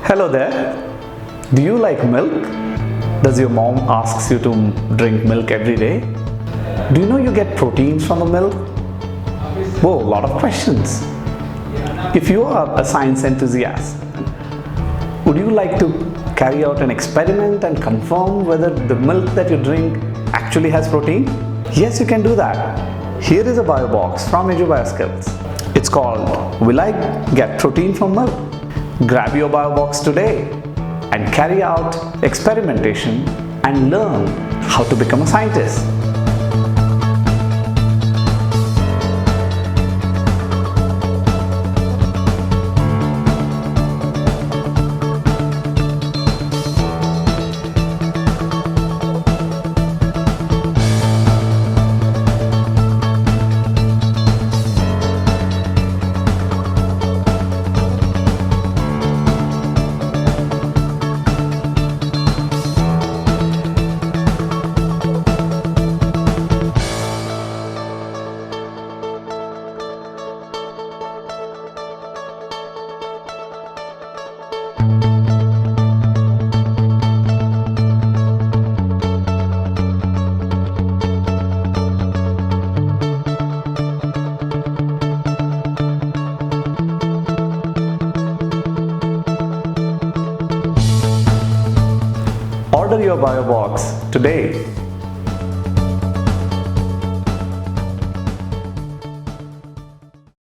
Hello there. Do you like milk? Does your mom asks you to drink milk every day? Do you know you get proteins from the milk? Whoa, a lot of questions. If you are a science enthusiast, would you like to carry out an experiment and confirm whether the milk that you drink actually has protein? Yes, you can do that. Here is a bioBox from Skills. It's called Will I Get Protein from Milk? Grab your bioBox today and carry out experimentation and learn how to become a scientist. Order your bioBox today.